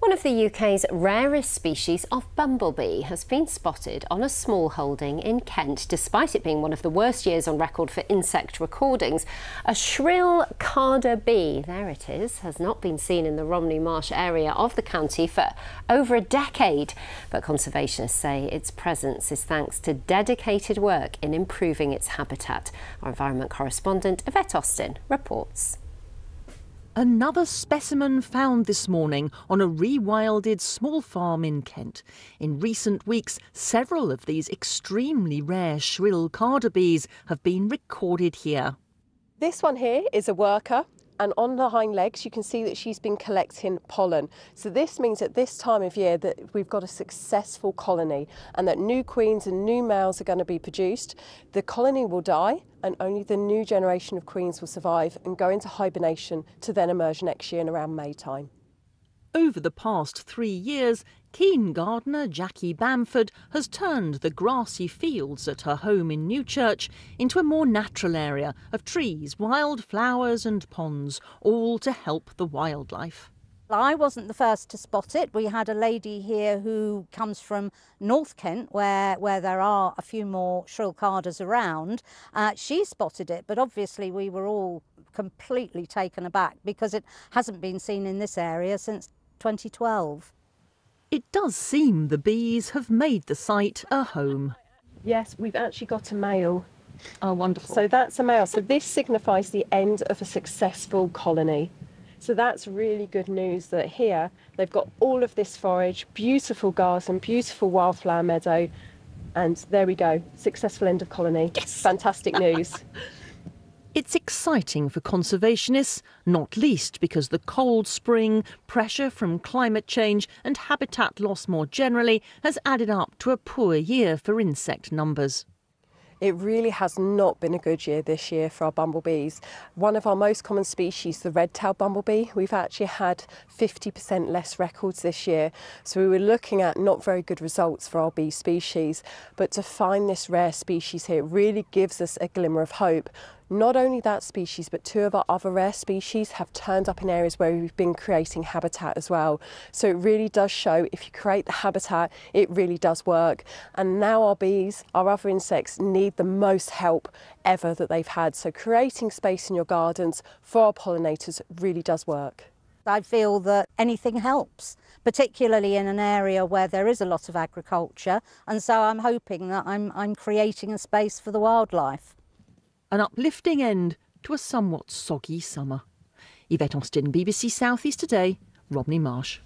One of the UK's rarest species of bumblebee has been spotted on a small holding in Kent, despite it being one of the worst years on record for insect recordings. A shrill carder bee, there it is, has not been seen in the Romney Marsh area of the county for over a decade. But conservationists say its presence is thanks to dedicated work in improving its habitat. Our Environment Correspondent Yvette Austin reports. Another specimen found this morning on a rewilded small farm in Kent. In recent weeks, several of these extremely rare shrill carder bees have been recorded here. This one here is a worker, and on the hind legs you can see that she's been collecting pollen. So this means at this time of year that we've got a successful colony and that new queens and new males are going to be produced. The colony will die and only the new generation of queens will survive and go into hibernation to then emerge next year in around May time. Over the past 3 years, keen gardener Jacqui Bamford has turned the grassy fields at her home in Newchurch into a more natural area of trees, wild flowers and ponds, all to help the wildlife. I wasn't the first to spot it. We had a lady here who comes from North Kent where there are a few more shrill carders around. She spotted it, but obviously we were all completely taken aback because it hasn't been seen in this area since 2012. It does seem the bees have made the site a home. Yes, we've actually got a male. Oh, wonderful. So that's a male. So this signifies the end of a successful colony. So that's really good news that here they've got all of this forage, beautiful garden, beautiful wildflower meadow, and there we go, successful end of colony. Yes. Fantastic news. It's exciting for conservationists, not least because the cold spring, pressure from climate change and habitat loss more generally has added up to a poor year for insect numbers. It really has not been a good year this year for our bumblebees. One of our most common species, the red-tailed bumblebee, we've actually had 50% less records this year. So we were looking at not very good results for our bee species. But to find this rare species here really gives us a glimmer of hope. Not only that species, but 2 of our other rare species have turned up in areas where we've been creating habitat as well. So it really does show if you create the habitat, it really does work. And now our bees, our other insects, need the most help ever that they've had. So creating space in your gardens for our pollinators really does work. I feel that anything helps, particularly in an area where there is a lot of agriculture. And so I'm hoping that I'm creating a space for the wildlife. An uplifting end to a somewhat soggy summer. Yvette Austin, BBC South East Today, Romney Marsh.